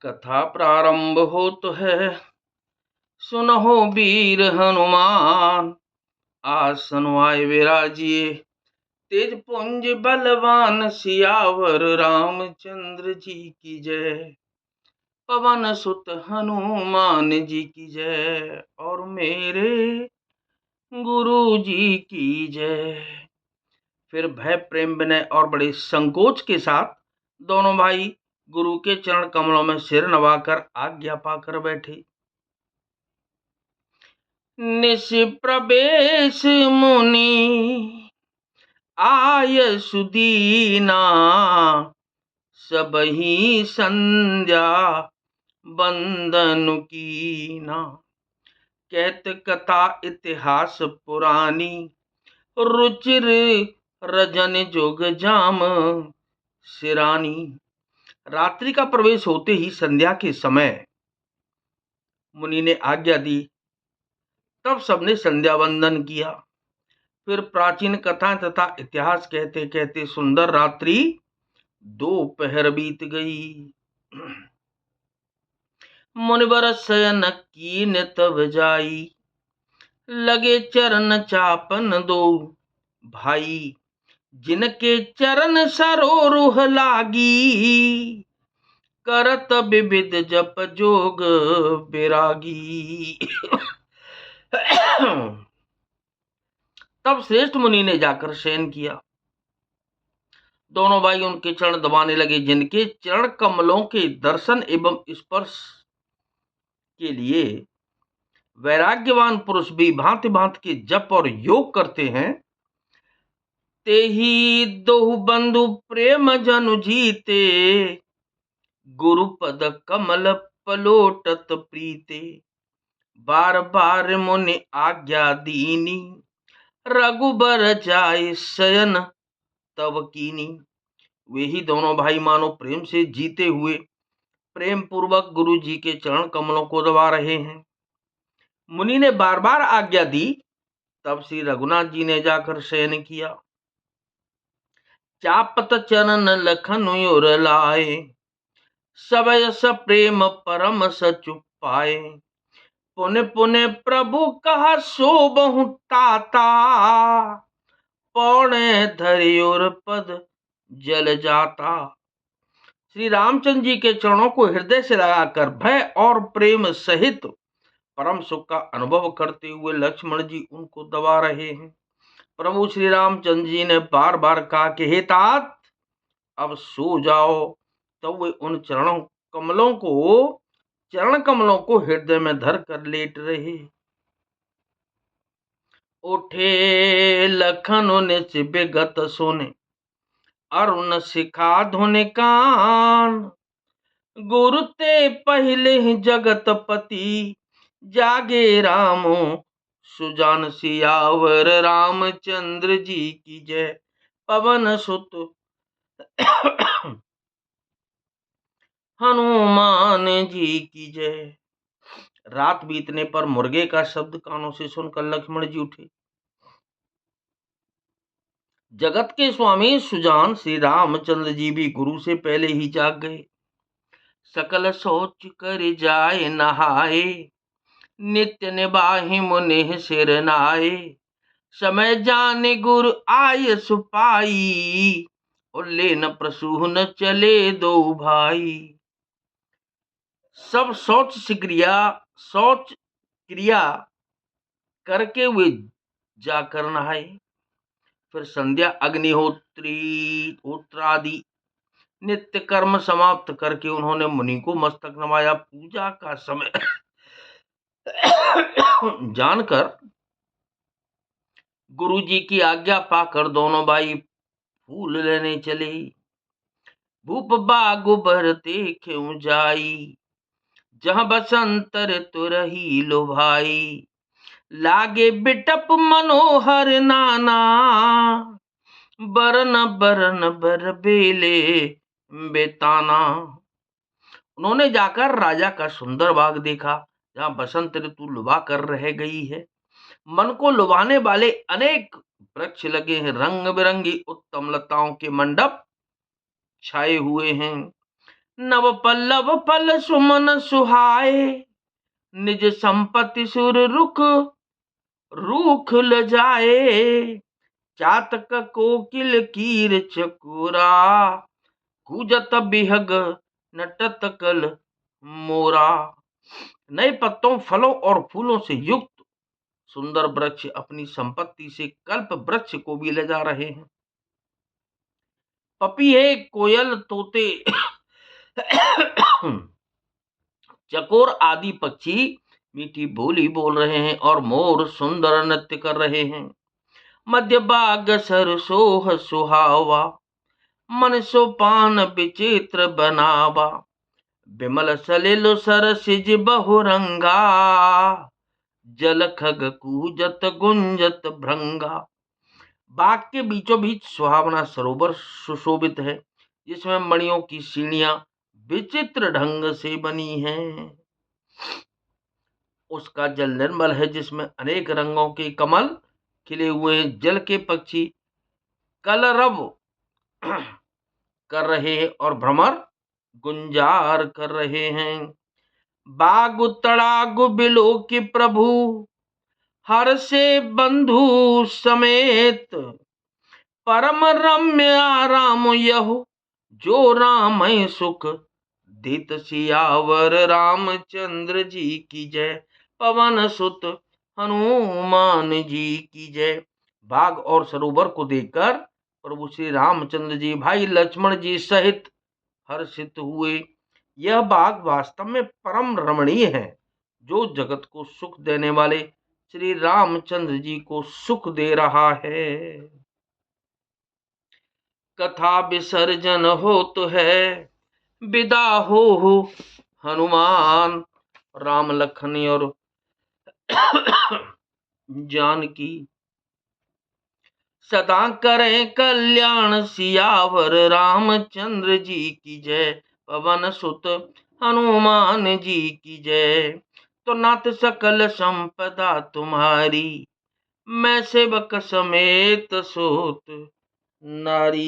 कथा प्रारंभ होत है, सुनहो वीर हनुमान। आसन आए विराजिए, तेज पुंज बलवान। सियावर रामचंद्र जी की जय। पवन सुत हनुमान जी की जय। और मेरे गुरु जी की जय। फिर भय प्रेम विनय और बड़े संकोच के साथ दोनों भाई गुरु के चरण कमलों में सिर नवाकर आज्ञा पाकर बैठे। निशिप्रवेश मुनि आय सुदीना, सबहि संध्या बंदन कीना। कहत कथा इतिहास पुरानी, रुचिर रजन जोग जाम सिरानी। रात्रि का प्रवेश होते ही संध्या के समय मुनि ने आज्ञा दी। तब सबने संध्या वंदन किया। फिर प्राचीन कथा तथा इतिहास कहते कहते सुंदर रात्रि दोपहर बीत गई। मुनिवर शयन कीन तब जाई, लगे चरण चापन दो भाई। जिनके चरण सरोरुह लागी, करत विविध जप जोग विरागी। तब श्रेष्ठ मुनि ने जाकर शयन किया। दोनों भाई उनके चरण दबाने लगे, जिनके चरण कमलों के दर्शन एवं स्पर्श के लिए वैराग्यवान पुरुष भी भांति भांति के जप और योग करते हैं। ते ही दोहु बंधु प्रेम जनु जीते, गुरुपद कमल पलोटत प्रीते। बार बार मुनि आज्ञा दीनी, रघुबर जाय शयन तब कीनी। वे ही दोनों भाई मानो प्रेम से जीते हुए प्रेम पूर्वक गुरु जी के चरण कमलों को दबा रहे हैं। मुनि ने बार बार आज्ञा दी। तब श्री रघुनाथ जी ने जाकर शयन किया। चापत चरण लखन और लाए, सबय स प्रेम परम सचुप पाए। पुन पुन प्रभु कहा सो बहु ताता, पौने धरि और पद जल जाता। श्री रामचंद्र जी के चरणों को हृदय से लगाकर भय और प्रेम सहित परम सुख का अनुभव करते हुए लक्ष्मण जी उनको दबा रहे हैं। प्रभु श्री रामचंद्र जी ने बार बार कहा कि हे तात, अब सो जाओ। तो वे उन चरण कमलों को हृदय में धर कर लेट रहे। उठे लखन निच विगत सुने, अरुण शिखा धुन कान। गुरु ते पहले जगत पति, जागे रामो सुजान। सियावर रामचंद्र जी की जय। पवन सुत हनुमान जी की जय। रात बीतने पर मुर्गे का शब्द कानों से सुनकर लक्ष्मण जी उठे। जगत के स्वामी सुजान श्री रामचंद्र जी भी गुरु से पहले ही जाग गए। सकल सोच कर जाए नहाए, नित्य निबाहि मुनि सिर नाए। समय जाने गुरु आय सुपाई, और ले न प्रसूह न चले दो भाई। सब शौच क्रिया करके वे जाकर नहाए। फिर संध्या अग्निहोत्रादि नित्य कर्म समाप्त करके उन्होंने मुनि को मस्तक नवाया। पूजा का समय जानकर गुरु जी की आज्ञा पाकर दोनों भाई फूल लेने चले। भूप बागु भरते क्यों जाई, जहां बसंत ऋतु रही लो भाई। लागे बिटप मनोहर नाना, बरन बरन बर बेले बेताना। उन्होंने जाकर राजा का सुंदर बाग देखा, जहां बसंत ऋतु लुभा कर रह गई है। मन को लुभाने वाले अनेक वृक्ष लगे हैं। रंग बिरंगी उत्तम लताओं के मंडप छाए हुए हैं। नव पल्लव फल सुमन सुहाए, निज संपत्ति सुर रुख रूख ल जाए। चातक कोकिल कीर चकोरा, कूजत बिहग नटत कल मोरा। नए पत्तों, फलों और फूलों से युक्त सुंदर वृक्ष अपनी संपत्ति से कल्प वृक्ष को भी ले जा रहे हैं। पपीहे, कोयल, तोते चकोर आदि पक्षी मीठी बोली बोल रहे हैं और मोर सुंदर नृत्य कर रहे हैं। मध्य बाग सरसोह सुहावा, मन सोपान विचित्र बनावा। विमल सलिल सरसिज बहुरंगा, जल खग कूजत गुंजत भृंगा। बाग के बीचों बीच सुहावना सरोवर सुशोभित है, जिसमें मणियों की सीढ़ियां विचित्र ढंग से बनी हैं। उसका जल निर्मल है, जिसमें अनेक रंगों के कमल खिले हुए हैं। जल के पक्षी कलरव कर रहे हैं और भ्रमर गुंजार कर रहे हैं। बाग तड़ाग बिलो के प्रभु, हर से बंधु समेत। परम रम्य आराम यहु, जो राम सुख दित सियावर। रामचंद्र जी की जय, पवन सुत हनुमान जी की जय। बाग और सरोवर को देखकर प्रभु श्री रामचंद्र जी भाई लक्ष्मण जी सहित हर्षित हुए। यह बाग वास्तव में परम रमणीय है, जो जगत को सुख देने वाले श्री रामचंद्र जी को सुख दे रहा है। कथा विसर्जन हो तो है, विदा हो हनुमान। राम लखन और जानकी सदा करें कल्याण सियावर। रामचंद्र जी की जय, पवन सुत हनुमान जी की जय। तो नाथ सकल संपदा तुम्हारी, मैं सेवक समेत सोत नारी।